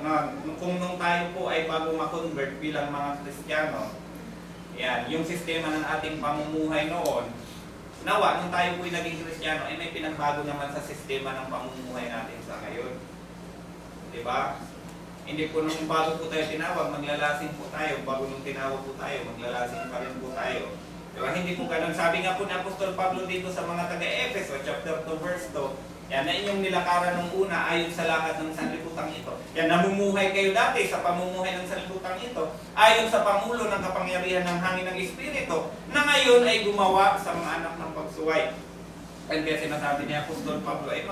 no, kung nung tayo po ay bago ma-convert bilang mga Kristiyano, yan, yung sistema ng ating pamumuhay noon, nawa, nung tayo po'y naging Kristiyano, ay may pinagbago naman sa sistema ng pamumuhay natin sa ngayon. Diba? Hindi po nung bago po tayo tinawag, maglalasing po tayo. Bago nung tinawag po tayo, maglalasing pa rin po tayo. Diba? Hindi po ganun. Sabi nga po ni Apostol Pablo dito sa mga taga-Efeso, chapter 2, verse 2, yan na inyong nilakaran ng una ayon sa lakad ng sanlibutan ito. Yan, namumuhay kayo dati sa pamumuhay ng sanlibutan ito ayon sa pangulo ng kapangyarihan ng hangin ng Espiritu na ngayon ay gumawa sa mga anak ng pagsuway. And kaya sinasabi ni Apostol Pablo ay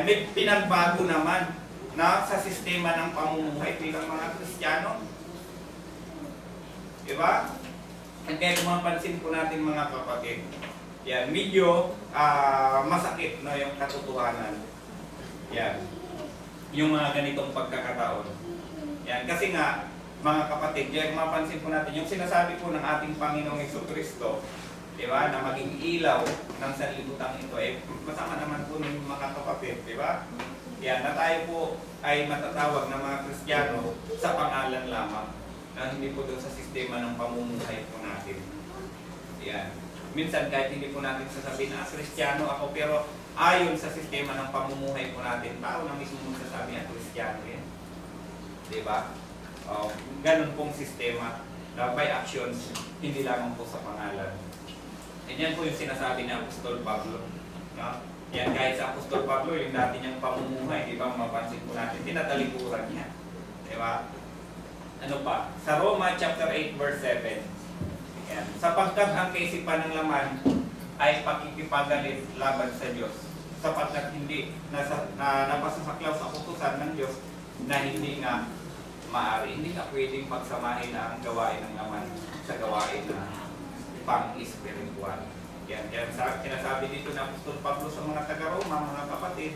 may pinagbago naman na sa sistema ng pamumuhay bilang mga Kristiyano. Diba? And kaya kung mapansin po natin mga kapatid, yan, medyo masakit no, yung katotohanan. Yan. Yung mga ganitong pagkakataon. Yan. Kasi nga, mga kapatid, yan, mapansin po natin, yung sinasabi po ng ating Panginoong Jesucristo, di ba, na maging ilaw ng sanlibutan ito, masama naman po ng mga kapatid, di ba? Yan, na tayo po ay matatawag na mga Kristiyano sa pangalan lamang, na hindi po doon sa sistema ng pamumuhay po natin. Yan. Minsan kahit hindi po natin sasabihin na Kristiyano ako, pero ayon sa sistema ng pamumuhay po natin, tao na mismo magsasabi na Kristiyano yan. Diba? Ganun pong sistema na by actions, hindi lamang po sa pangalan. And yan po yung sinasabi ni Apostol Pablo. No? Yan, kahit sa Apostol Pablo, yung dati niyang pamumuhay, di ba, mapansin po natin, tinatalikuran niya. Diba? Ano pa? Sa Roma chapter 8 verse 7, yan. Sapagkat ang kaisipan ng laman ay pakikipagalit laban sa Diyos. Sapagkat hindi napasasaklaw sa utusan ng Diyos na hindi nga maaari. Hindi nga pwedeng pagsamahin na ang gawain ng laman sa gawain na pang-espiritual. Yan. Kaya sinasabi dito na Apostol Pablo sa mga taga-Roma, mga kapatid,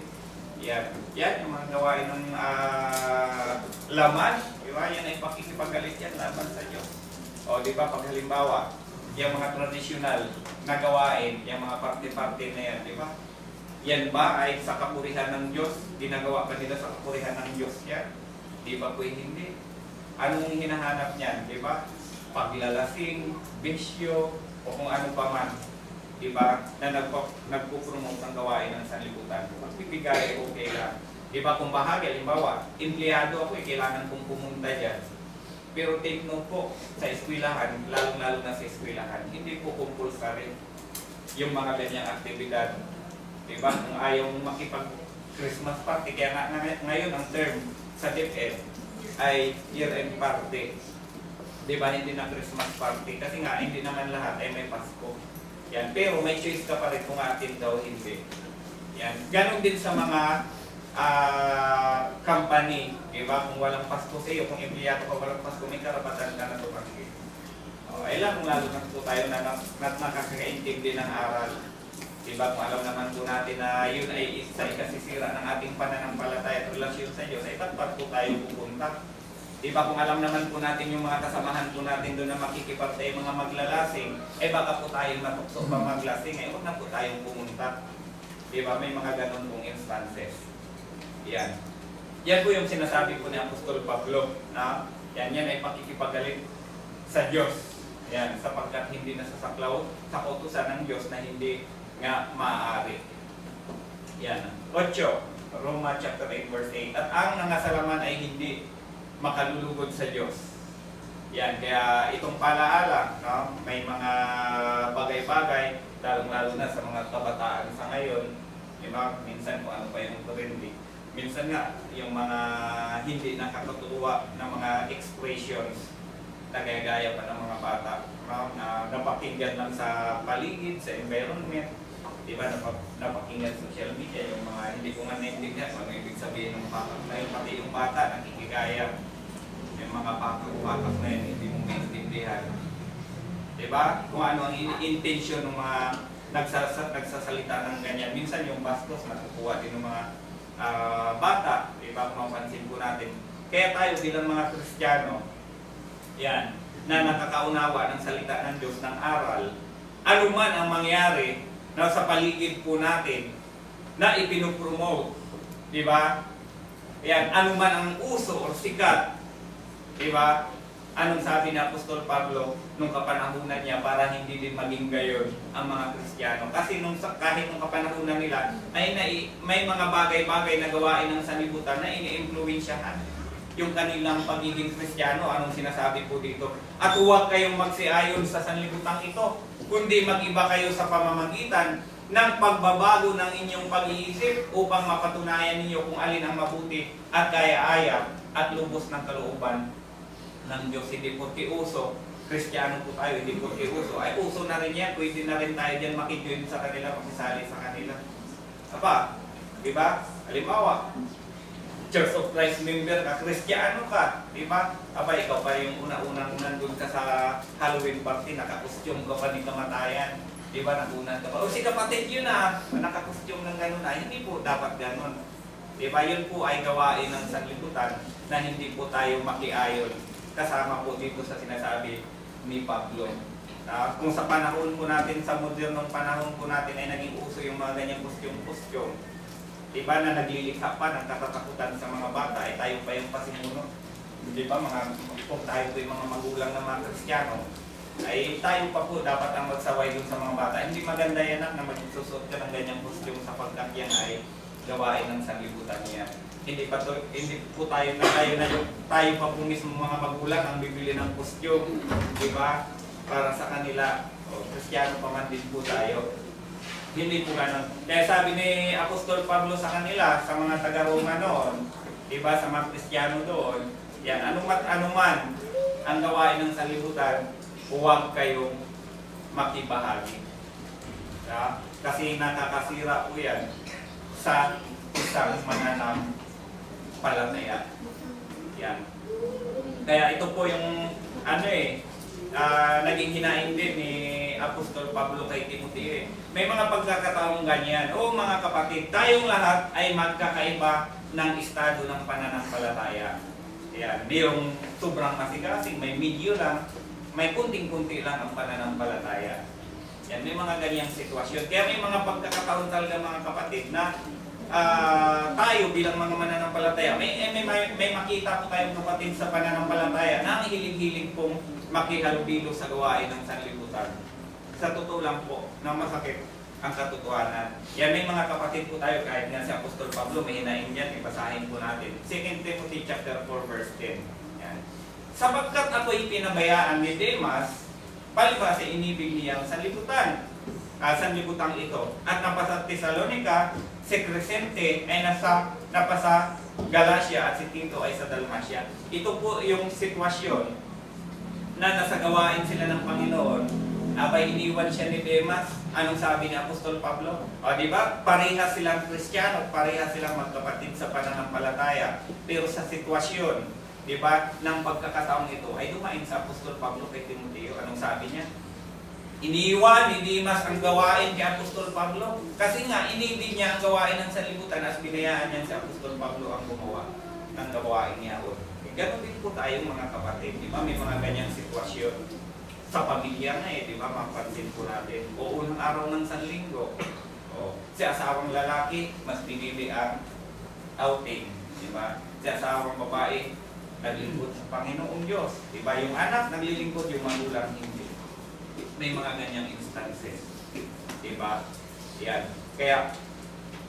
yan yung mga gawain ng laman. Diba? Yan ay pakikipagalit yan laban sa Diyos. O di ba, pag halimbawa, yung mga tradisyonal na gawain, yung mga parte-parte na yan, di ba? Yan ba ay sa kapurihan ng Diyos? Ginagawa ba nila sa kapurihan ng Diyos yan? Di ba po hindi? Anong hinahanap niyan, di ba? Paglalasing, bisyo, o kung ano pa man, di ba? Na nagpo-promote ng gawain ng sanlibutan. Magbibigay, okay lang. Di ba kung bahagi, halimbawa, empleyado ako, kailangan kong pumunta dyan. Pero take note po, sa eskwelahan, lalong-lalo na sa eskwelahan, hindi po compulsory yung mga ganyang aktibidad. Diba? Kung ayaw mong makipag-Christmas party, kaya nga ngayon ang term sa DepEd ay year-end party. Diba? Hindi na Christmas party. Kasi nga, hindi naman lahat ay may Pasko. Yan. Pero may choice ka pa rin kung atin daw hindi. Yan. Ganon din sa mga company, diba? Kung walang Pasko sa iyo, kung empleyado ka walang Pasko, may karapatan ka na tumanggi. Ay lang kung lalo na po tayo na nakakaintindi ng aral. Diba? Kung alam naman po natin na yun ay isa ikasisira ng ating pananampalataya at relasyon sa Diyos, ay tapat po tayo pupunta. Diba? Kung alam naman po natin yung mga kasamahan po natin doon na makikipagtay mga maglalasing, baka po tayo matukso pa maglasing, huwag na po tayong pumunta. Diba? May mga ganun pong instances. Yan. Yan po yung sinasabi po ni Apostol Pablo na yan ay pakikipagalit sa Diyos. Yan, sapagkat hindi nasasaklaw sa utusan ng Diyos na hindi nga maaari. Yan. 8, Roma chapter 8 verse 8. At ang nangasalaman ay hindi makalulugod sa Diyos. Yan, kaya itong palaala, no, may mga bagay-bagay, lalong-lalo na sa mga kabataan sa ngayon, diba? Minsan kung ano pa yung trendy. Minsan nga, yung mga hindi nakakatuwa na mga expressions na gaya-gaya pa ng mga bata, no? Na napakinggan lang sa paligid, sa environment, diba? Napakinggan sa social media, yung mga hindi ko nga naintindihan, ano ibig sabihin ng patak na yun, pati yung bata, nakikigaya, yung mga patak-patak na yun, hindi mo maintindihan. Diba? Kung ano ang intention ng mga nagsasalita ng ganyan. Minsan yung bastos, nakukuha din ng mga bata, diba? Kung mapansin po natin. Kaya tayo bilang mga Kristiyano, yan, na nakakaunawa ng salita ng Diyos, ng aral, anuman ang mangyari na sa paligid po natin na ipinupromote, di ba? Ayan, ano man ang uso o sikat. Diba? Anong sabi ni Apostol Pablo nung kapanahunan niya para hindi din maging gayon ang mga Kristiyano? Kasi kahit nung kapanahunan nila ay may mga bagay-bagay na gawain ng sanlibutan na ini-impluwensyahan yung kanilang pagiging Kristiyano. Anong sinasabi po dito? At huwag kayong magsiayon sa sanlibutang ito, kundi mag-iba kayo sa pamamagitan ng pagbabago ng inyong pag-iisip upang mapatunayan ninyo kung alin ang mabuti at kaya-aya at lubos ng kalooban ng Diyos. Hindi porke uso, Kristiyano po tayo, hindi porke uso. Ay uso na rin yan, pwede na rin tayo dyan makijoin sa kanila, makisali sa kanila. Apa, diba? Halimbawa, Church of Christ member ka, Kristiyano ka, diba? Aba, ikaw pa yung una-unang nandun ka sa Halloween party, nakakostyum ka pa ni kamatayan. Diba, nagunan ka pa. O si kapatid yun nakakostyum ng ganun na, hindi po dapat ganun. Diba, yun po ay gawain ng sanlibutan na hindi po tayo makiayon. Kasama po dito sa sinasabi ni Pablo. Kung sa panahon po natin, sa modernong panahon po natin ay naging uso yung mga ganyang kustyum-kustyum. Diba na naglilikha pa ng katatakutan sa mga bata, ay tayo pa yung pasimuno. Diba, kung tayo po yung mga magulang ng mga Kristiyano, ay tayo pa po dapat ang magsaway dun sa mga bata. Hindi maganda yan na magsusot ka ng ganyang costume sapagkat yan ay gawain ng sanlibutan niya. Hindi po tayo pa po mismo mga magulang ang bibili ng costume, di ba? Para sa kanila, Kristiyano pa man din po tayo. Hindi po ganun. Kaya sabi ni Apostol Pablo sa kanila, sa mga taga-Roma noon, di ba, sa mga Kristiyano doon, yan, anuman ang gawain ng sanlibutan, huwag kayong makibahagi. Kasi nakakasira po yan sa isang mananampalataya. Yan. Kaya ito po yung naging hinaing din ni Apostol Pablo kay Timoteo. May mga pagkakataong ganyan. O mga kapatid, tayong lahat ay magkakaiba ng estado ng pananampalataya. Yan. Mayroong sobrang masigasig, may medyo lang, may kunting-kunti lang ang pananampalataya. Yan, may mga ganyang sitwasyon. Kaya may mga pagkakataon talaga mga kapatid na tayo bilang mga mananampalataya, may makita po tayong kapatid sa pananampalataya na ang hilig-hilig pong makihalubilo sa gawain ng sanlibutan. Sa totoo lang po, na masakit ang katotohanan. Yan, may mga kapatid po tayo, kahit nga si Apostol Pablo, may hinaing yan, ibasahin po natin. 2 Timothy chapter 4 verse 10. Yan. Sapagkat ako'y pinabayaan ni Demas, palibhasa inibig niya ang sanlibutan. Sanlibutang ito. At napasa Thessalonica, si Crescente ay napasa Galacia at si Tito ay sa Dalmacia. Ito po yung sitwasyon na nasa gawain sila ng Panginoon. Abay iniwan siya ni Demas. Anong sabi ni Apostol Pablo? O di ba? Parehas silang Kristiyano, parehas silang magkapatid sa pananampalataya. Pero sa sitwasyon, di ba, ng pagkakataong ito ay dumain sa Apostol Pablo kay Timoteo. Anong sabi niya? Iniwan ni Demas ang gawain kay Apostol Pablo. Kasi nga, inibig niya ang gawain ng sanlibutan as binayaan niya si Apostol Pablo ang gumawa ng gawain niya. Ganon din po tayong mga kapatid. Di ba? May mga ganyang sitwasyon. Sa pamilya na di ba? Mapansin po natin. O unang araw ng Sanlinggo, si asawang lalaki, mas pinili ang outing. Di ba? Si asawang babae, naglingkod sa Panginoong Diyos. Di ba? Yung anak, naglilingkod, yung magulang hindi. May mga ganyang instances. Diba? Yan. Kaya,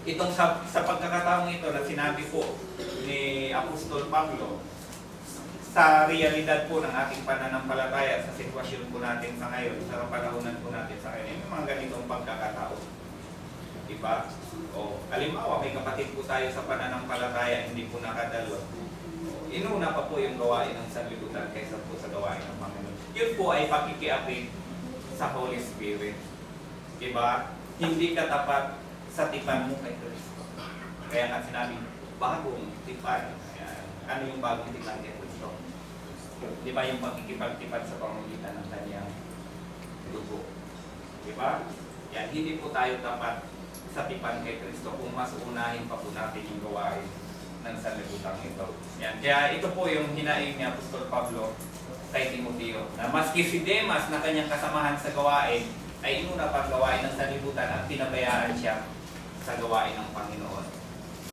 itong sa pagkakataong ito na sinabi po ni Apostol Pablo, sa realidad po ng ating pananampalataya, sa sitwasyon po natin sa ngayon, sa panahonan po natin sa ngayon, may mga ganitong pagkakataon. Diba? Halimbawa, may kapatid po tayo sa pananampalataya, hindi po nakadalo. Inuna pa po yung gawain ng sanlibutan kaysa po sa gawain ng Panginoon. Yun po ay pakikiapit sa Holy Spirit. Diba? Hindi ka tapat sa tipan mo kay Kristo. Kaya nga sinabi, bagong tipan. Ayan. Ano yung bagong tipan kay Kristo? Diba yung pagkikipagtipan sa pamamagitan ng kanyang dugo? Diba? Yan, hindi po tayo tapat sa tipan kay Kristo kung mas unahin pa po natin yung gawain ng sanlibutan ito. Yan. Kaya ito po yung hinaing ni Apostol Pablo kay Timoteo, na maski si Demas na kanyang kasamahan sa gawain, ay inuna pang gawain ng sanlibutan at pinabayaan siya sa gawain ng Panginoon.